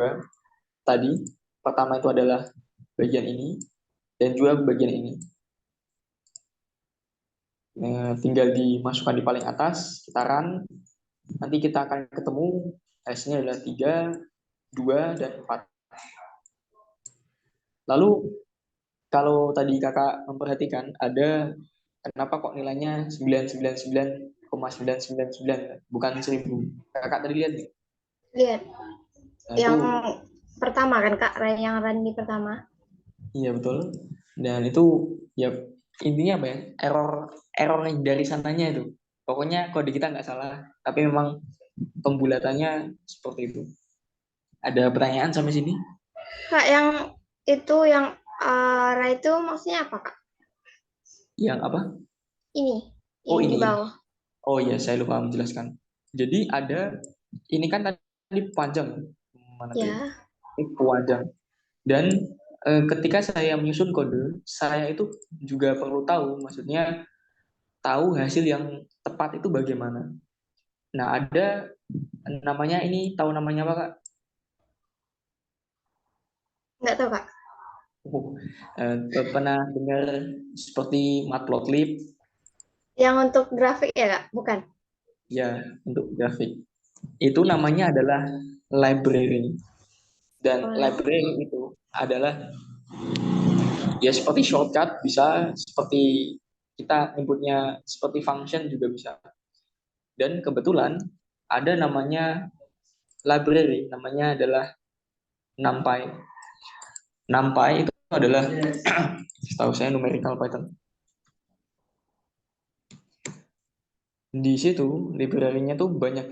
tadi. Pertama itu adalah bagian ini, dan juga bagian ini. Tinggal dimasukkan di paling atas, kita run, nanti kita akan ketemu hasilnya adalah 3, 2, dan 4. Lalu kalau tadi kakak memperhatikan, ada kenapa kok nilainya 999,999 bukan 1000. Kakak tadi lihat nih. Lihat. Nah itu Yang pertama kan Kak, yang run di pertama. iya betul. Dan itu ya intinya apa ya? Error dari sananya itu. Pokoknya kode kita nggak salah, tapi memang pembulatannya seperti itu. Ada pertanyaan sampai sini? Kak, yang itu yang arah itu maksudnya apa Kak? Yang apa? Ini, Oh yang di ini. bawah. Oh iya, saya lupa menjelaskan. Jadi ada ini kan tadi panjang, mana tuh ya? Ya, Ini panjang. Dan ketika saya menyusun kode, saya itu juga perlu tahu, maksudnya tahu hasil yang tepat itu bagaimana. Nah, ada namanya ini, tahu namanya apa, Kak? nggak tahu Kak. Oh, pernah dengar seperti Matplotlib? Yang untuk grafik ya Kak? Bukan. Ya, untuk grafik. Itu namanya adalah library. Dan Oh, library itu adalah ya seperti shortcut, bisa seperti kita nyebutnya seperti function juga bisa. Dan kebetulan ada namanya library, namanya adalah NumPy. NumPy itu adalah setahu saya numerical Python. Di situ library-nya tuh banyak.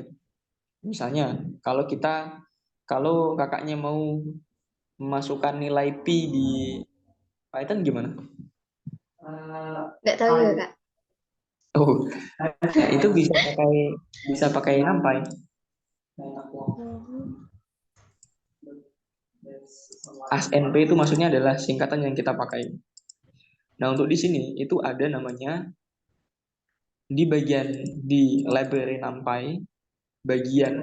Misalnya kalau kakaknya mau memasukkan nilai pi di Python gimana? nggak tahu juga Kak. Oh, nah itu bisa pakai NumPy. Hmm. ASNP itu maksudnya adalah singkatan yang kita pakai. Nah, untuk di sini itu ada namanya di bagian di library NumPy, bagian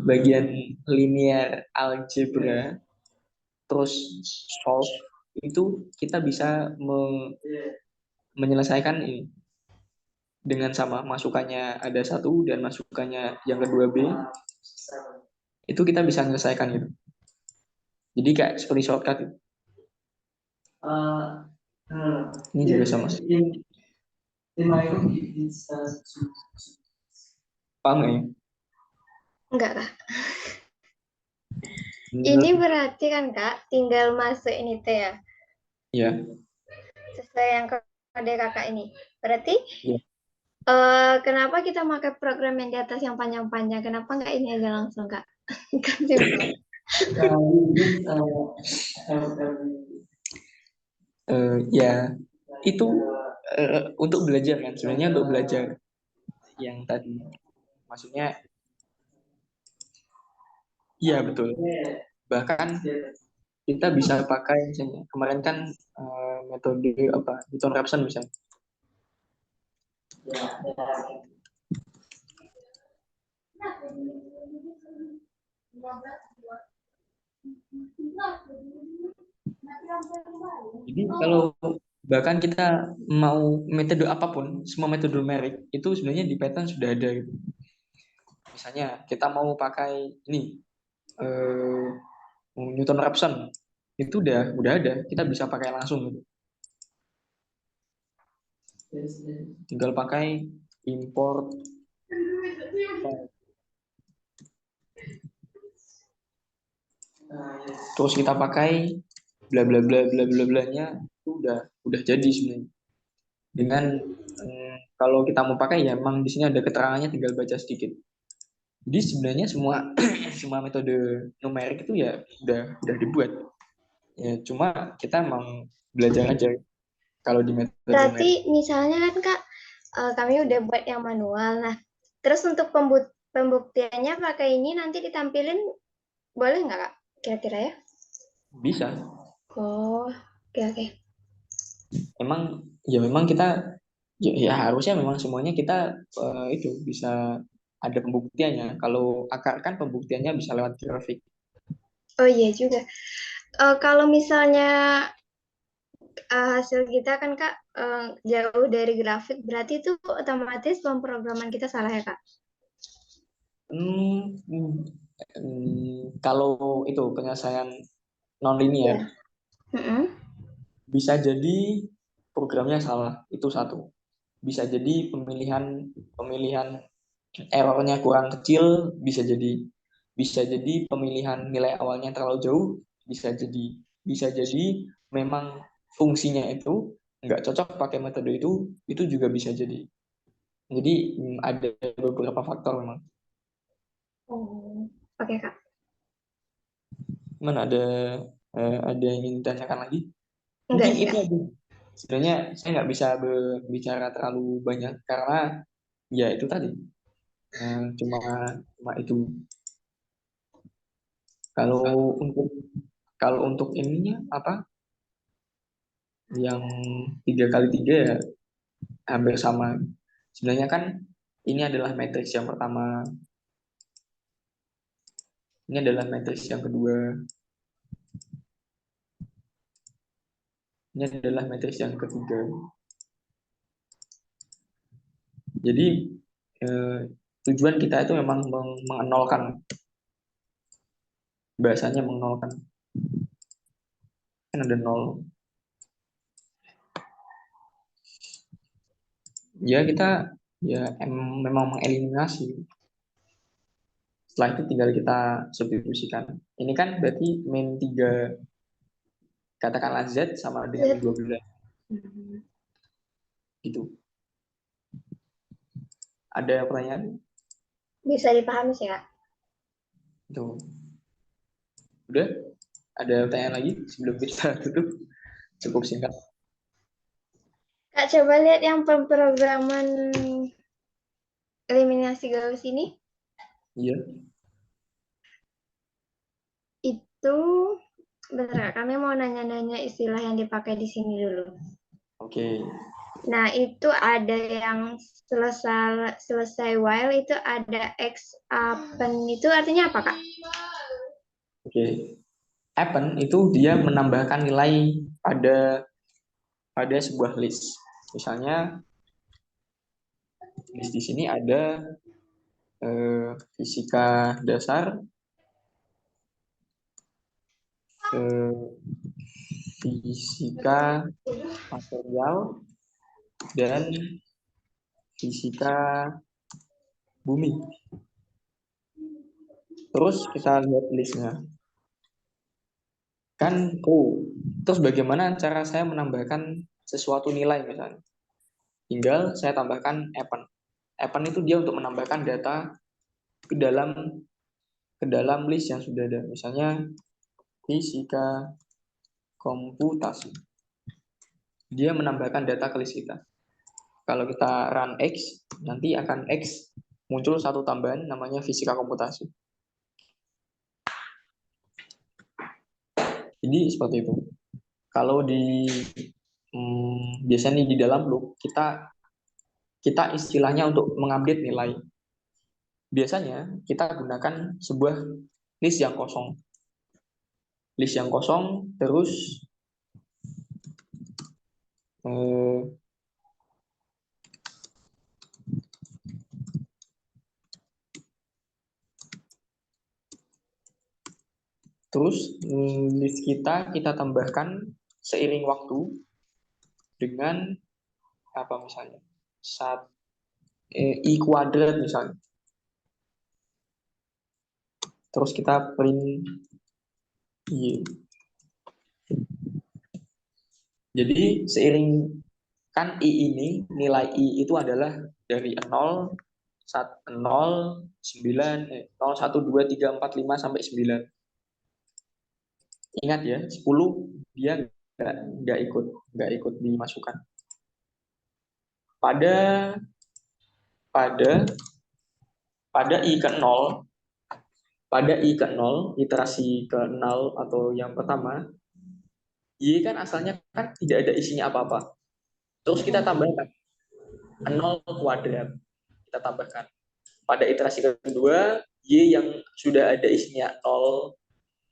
bagian linear algebra, terus solve, itu kita bisa menyelesaikan ini dengan sama, masukannya ada satu dan masukannya yang kedua B, itu kita bisa menyelesaikan itu. Jadi kayak seperti shortcut itu. Ini juga sama. Paham nggak ya? Enggak Kak. Ini Menurut- berarti kan Kak, tinggal masuk ini teh ya, Ya, sesuai yang kode Kakak ini. Berarti ya. Kenapa kita pakai program yang di atas yang panjang-panjang? Kenapa nggak ini aja langsung, Kak? Kan simple. Ya itu untuk belajar kan, sebenarnya untuk belajar yang tadi, maksudnya iya betul. Bahkan kita bisa pakai misalnya kemarin kan metode apa Newton Raphson misalnya. Jadi kalau bahkan kita mau metode apapun, semua metode numerik itu sebenarnya di Python sudah ada gitu. Misalnya kita mau pakai ini eh, Newton Raphson itu udah ada, kita bisa pakai langsung gitu. Tinggal pakai import, terus kita pakai bla bla bla bla bla blanya itu udah jadi sebenarnya. Dengan kalau kita mau pakai ya emang di sini ada keterangannya, tinggal baca sedikit. Jadi sebenarnya semua semua metode numerik itu ya udah dibuat. Ya cuma kita emang belajar aja kalau di metode numerik. Berarti misalnya kan Kak, kami udah buat yang manual. Nah, terus untuk pembuktiannya pakai ini nanti ditampilin boleh nggak Kak? Kira-kira ya? Bisa. Oh, oke oke. Memang kita ya harusnya memang semuanya kita itu bisa ada pembuktiannya. Kalau akar kan pembuktiannya bisa lewat grafik. Oh iya juga. Kalau misalnya hasil kita kan Kak jauh dari grafik, berarti itu otomatis pemrograman kita salah ya Kak? Hmm, kalau itu penyelesaian non linear Iya. Mm-mm. bisa jadi programnya salah, itu satu. Bisa jadi pemilihan pemilihan errornya kurang kecil, bisa jadi pemilihan nilai awalnya terlalu jauh, bisa jadi memang fungsinya itu nggak cocok pakai metode itu juga bisa jadi. Jadi ada beberapa faktor memang. Oh, oke Kak. Cuman ada yang ingin ditanyakan lagi? Enggak Mungkin sih itu Kak. aja. Sebenarnya saya nggak bisa berbicara terlalu banyak karena ya itu tadi. Cuma cuma itu. Kalau untuk kalau untuk ininya apa yang 3 kali 3 ya hampir sama. Sebenarnya kan ini adalah matriks yang pertama, ini adalah matriks yang kedua, ini adalah matriks yang ketiga. Jadi eh, tujuan kita itu memang mengenolkan, bahasanya mengenolkan, kan ada nol. Ya kita ya memang mengeliminasi. Setelah itu tinggal kita substitusikan. Ini kan berarti min 3 katakanlah Z sama dengan Z. 12 Hmm. gitu. Ada pertanyaan? Bisa dipahami sih Kak. Tuh. Udah? Ada pertanyaan lagi sebelum kita tutup? Cukup singkat. Kak coba lihat yang pemrograman eliminasi Gauss ini. Iya. Itu bentar Kak, kami mau nanya-nanya istilah yang dipakai di sini dulu. Oke. Nah, itu ada yang selesai selesai while itu ada X append itu artinya apa, Kak? Oke. Append itu dia menambahkan nilai pada pada sebuah list. Misalnya list di sini ada fisika dasar, eh, fisika material, dan fisika bumi. Terus kita lihat listnya. Kan, terus bagaimana cara saya menambahkan sesuatu nilai misalnya? Tinggal saya tambahkan append. append itu dia untuk menambahkan data ke dalam list yang sudah ada. Misalnya fisika komputasi. Dia menambahkan data ke list kita. Kalau kita run X, nanti akan X muncul satu tambahan namanya fisika komputasi. Jadi seperti itu. Kalau biasanya di dalam loop kita istilahnya untuk mengupdate nilai. Biasanya kita gunakan sebuah list yang kosong. List yang kosong terus list kita tambahkan seiring waktu dengan apa misalnya i kuadrat misalnya. Terus kita print y. Jadi seiring kan i ini nilai i itu adalah dari 0 1 0 9 0 1 2 3 4 5 sampai 9. Ingat ya, 10 dia nggak ikut dimasukkan. Pada i ke 0, pada i ke 0, iterasi ke 0 atau yang pertama, y kan asalnya kan tidak ada isinya apa-apa. Terus kita tambahkan 0 kuadrat. Kita tambahkan. Pada iterasi kedua, y yang sudah ada isinya 0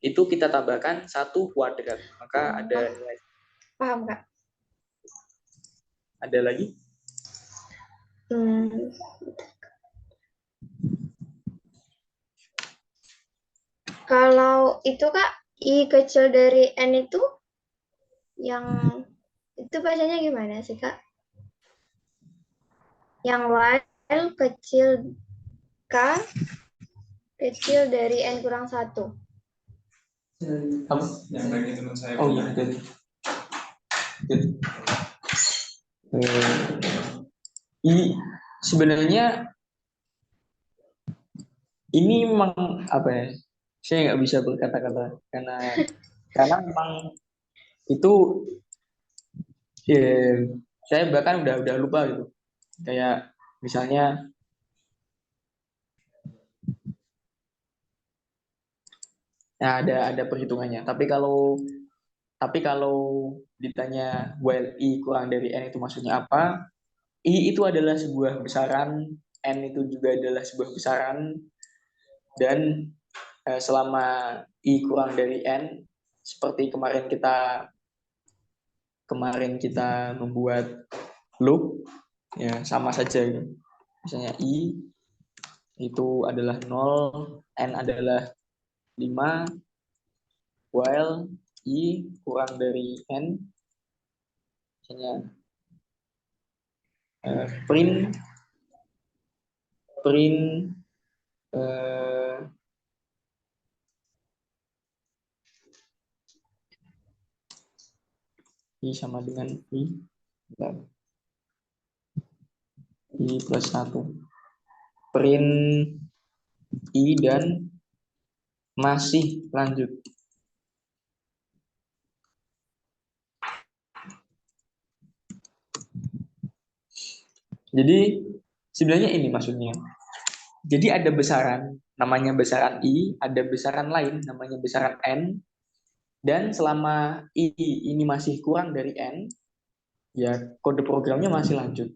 itu kita tambahkan 1 kuadrat. Maka ada nilai. Paham, Kak? Ada lagi? Kalau itu, Kak, i kecil dari n itu yang itu bacanya gimana sih, Kak? Yang while kecil k kecil dari n kurang 1. Apa? Yang lagi teman saya. Oh iya, jadi. Sebenarnya ini memang apa ya? Saya nggak bisa berkata-kata karena memang itu saya bahkan udah lupa gitu. Kayak misalnya ada perhitungannya. Tapi kalau ditanya while i kurang dari n itu maksudnya apa? I itu adalah sebuah besaran, n itu juga adalah sebuah besaran, dan selama i kurang dari n, seperti kemarin kita membuat loop, ya sama saja. Misalnya i itu adalah 0, n adalah 5, while i kurang dari n, misalnya print i sama dengan i plus 1. Print i dan masih lanjut. Jadi sebenarnya ini maksudnya. Jadi ada besaran namanya besaran i, ada besaran lain namanya besaran n, dan selama i ini masih kurang dari n, ya kode programnya masih lanjut.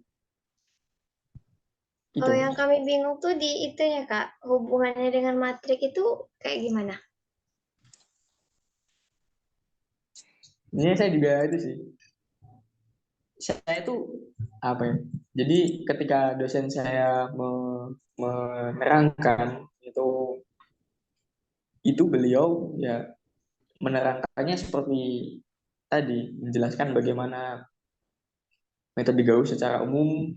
Kalau yang kami bingung tuh di itunya, Kak, hubungannya dengan matrik itu kayak gimana? Ini saya juga itu sih. Saya itu apa ya? Jadi ketika dosen saya menerangkan itu beliau ya menerangkannya seperti tadi, menjelaskan bagaimana metode Gauss secara umum,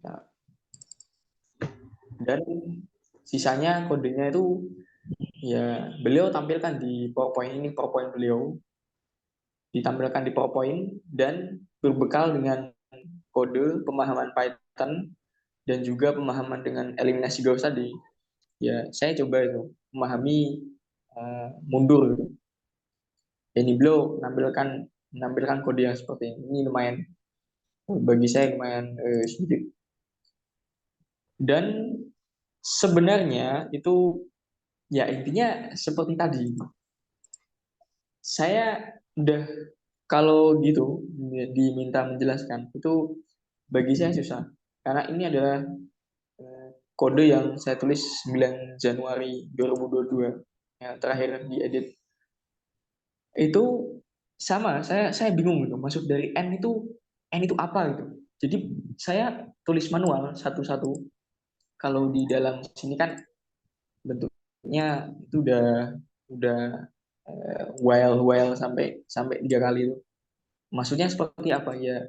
ya, dan sisanya kodenya itu ya beliau tampilkan di PowerPoint. Ini PowerPoint beliau ditampilkan di PowerPoint dan berbekal dengan kode pemahaman Python dan juga pemahaman dengan eliminasi Gauss tadi, ya saya coba itu memahami mundur gitu. Danny Blow menampilkan kode yang seperti ini lumayan, bagi saya lumayan sulit. Dan sebenarnya itu ya intinya seperti tadi. Saya udah kalau gitu diminta menjelaskan itu bagi saya susah karena ini adalah kode yang saya tulis 9 Januari 2022 yang terakhir diedit. Itu sama, saya bingung gitu. Masuk dari N itu apa gitu. Jadi saya tulis manual satu-satu. Kalau di dalam sini kan bentuknya itu udah while sampai sampai 3 kali itu. Maksudnya seperti apa ya?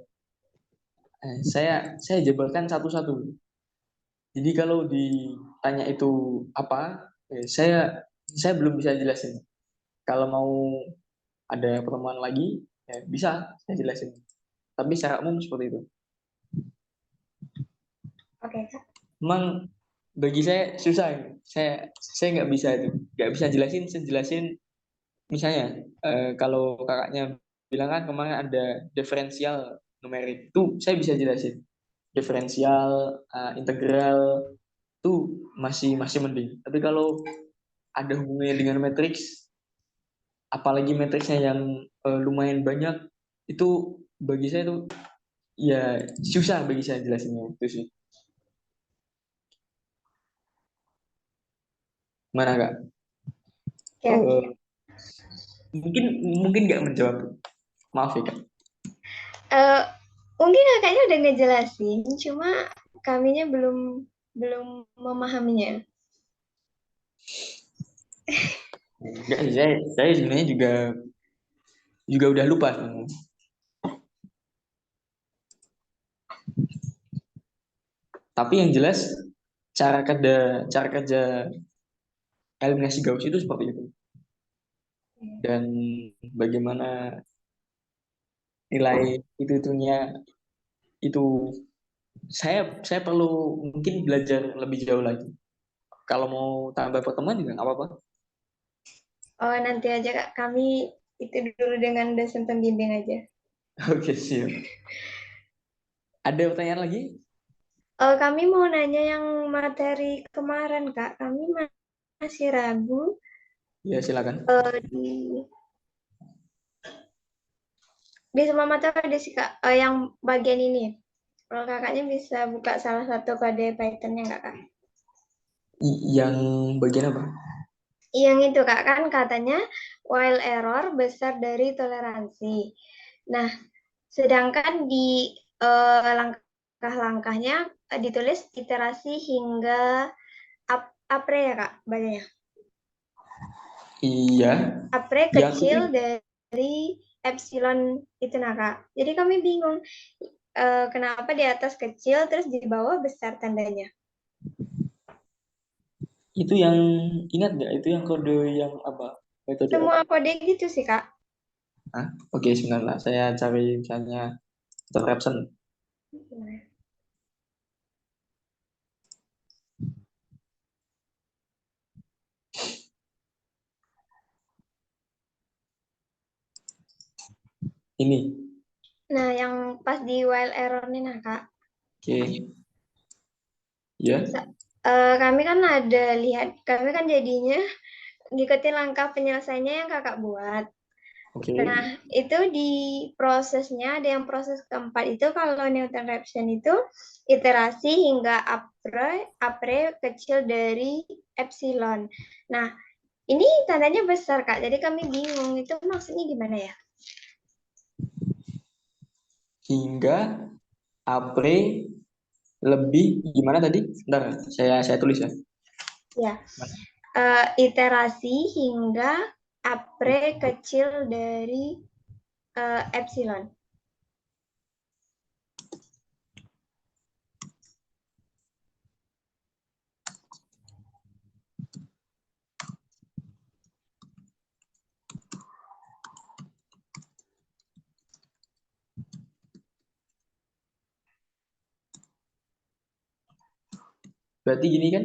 Saya jabarkan satu-satu. Jadi kalau ditanya itu apa, saya belum bisa jelasin. Kalau mau ada pertemuan lagi, ya bisa saya jelasin. Tapi secara umum seperti itu. Oke, Kak. Memang bagi saya susah. Saya nggak bisa itu, nggak bisa jelasin. Saya jelasin misalnya kalau kakaknya bilang kan kemarin ada diferensial numerik, itu saya bisa jelasin. Diferensial, integral itu masih masih mending. Tapi kalau ada hubungannya dengan matriks, apalagi matriksnya yang lumayan banyak, itu bagi saya itu ya susah bagi saya jelasinnya itu sih. Mana kak? Oke, oke. Eh, mungkin mungkin nggak menjawab. Maaf ya kak. Eh, mungkin kakaknya udah ngejelasin, cuma kaminya belum belum memahaminya. Nggak sih, saya sebenarnya juga juga udah lupa sebenarnya. Tapi yang jelas cara kerja eliminasi Gauss itu seperti itu. Dan bagaimana nilai itunya itu saya perlu mungkin belajar lebih jauh lagi. Kalau mau tambah pertemuan juga nggak apa-apa. Oh, nanti aja Kak, kami itu dulu dengan dosen pembimbing aja. Oke, siap. Ada pertanyaan lagi? Kami mau nanya yang materi kemarin, Kak. Kami masih ragu Ya, silakan. di semua materi ada sih, Kak. Yang bagian ini. Kalau kakaknya bisa buka salah satu kode Python-nya nggak, Kak? Yang bagian apa? Yang itu, Kak, kan katanya while error besar dari toleransi. Nah, sedangkan di langkah-langkahnya ditulis iterasi hingga apre ya, Kak, bacanya. Iya, Apre yang itu kecil dari epsilon itu, nah, Kak. Jadi kami bingung kenapa di atas kecil terus di bawah besar tandanya. yang ingat nggak? Itu yang kode yang apa? Metode Semua apa? kode gitu sih, Kak. Hah? Oke, sebentar lah. Saya cari misalnya Rapson. Ini. Nah, yang pas di while error nih, nah, Kak. Oke. Ya. Kami kan ada lihat, kami kan jadinya ngikutin langkah penyelesaiannya yang kakak buat. Oke. Nah, itu di prosesnya, ada yang proses keempat itu kalau Newton Raphson itu iterasi hingga apre kecil dari epsilon. Nah, ini tandanya besar, Kak. Jadi kami bingung, itu maksudnya gimana ya? Hingga Apre lebih gimana tadi? Bentar, saya tulis ya. Ya, iterasi hingga apre kecil dari epsilon. Berarti gini kan,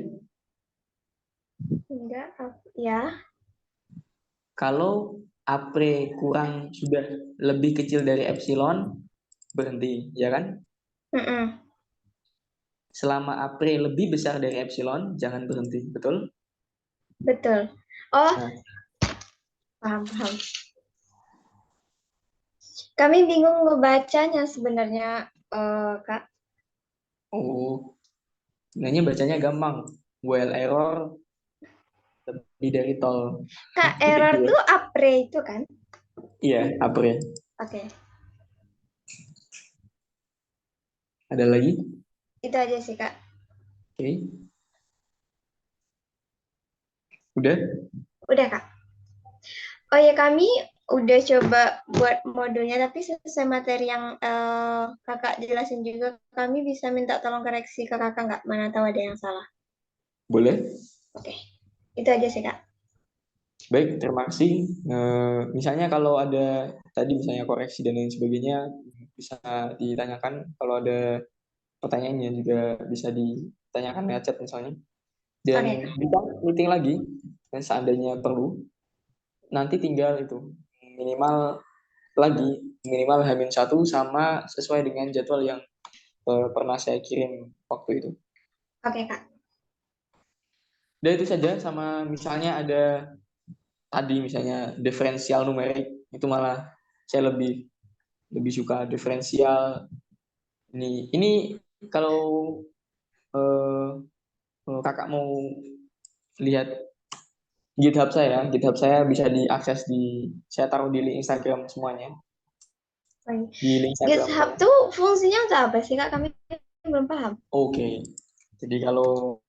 Enggak, ya. kalau apre kurang sudah lebih kecil dari epsilon, berhenti, ya kan? Mm-mm, Selama apre lebih besar dari epsilon, jangan berhenti, betul? betul. Oh, Nah, paham, paham. Kami bingung ngebacanya sebenarnya, Kak. oh, sebenarnya bacanya gampang. While error lebih dari tol. Kak, Itu error ya. tuh apre itu kan? Iya, apre. Oke, Ada lagi? itu aja sih, Kak. Oke, udah. Udah, Kak. Oh ya, kami udah coba buat modulnya, tapi sesuai materi yang Kakak jelasin juga, kami bisa minta tolong koreksi ke Kakak nggak? Mana tahu ada yang salah. Boleh. Oke, itu aja sih, Kak. Baik, terima kasih. Misalnya kalau ada tadi misalnya koreksi dan lain sebagainya, bisa ditanyakan. Kalau ada pertanyaannya juga bisa ditanyakan lewat chat misalnya. Oke, Dan bisa meeting lagi, dan seandainya perlu, nanti tinggal itu minimal lagi minimal H-1 sama sesuai dengan jadwal yang pernah saya kirim waktu itu. oke, Kak. Dan itu saja, sama misalnya ada tadi misalnya diferensial numerik, itu malah saya lebih lebih suka diferensial. Ini kalau eh, kakak mau lihat GitHub saya bisa diakses saya taruh di link Instagram semuanya, Oke. di link Instagram GitHub saya. tuh fungsinya untuk apa sih, Kak? Kami belum paham. Oke, jadi kalau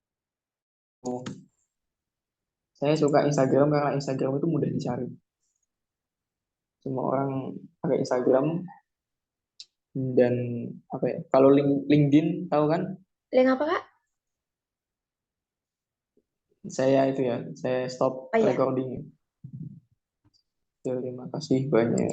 saya suka Instagram karena Instagram itu mudah dicari. Semua orang pakai Instagram, dan apa ya? Kalau LinkedIn tahu kan? Link apa, Kak? Saya itu ya, saya stop Oh iya. recording. Terima kasih banyak.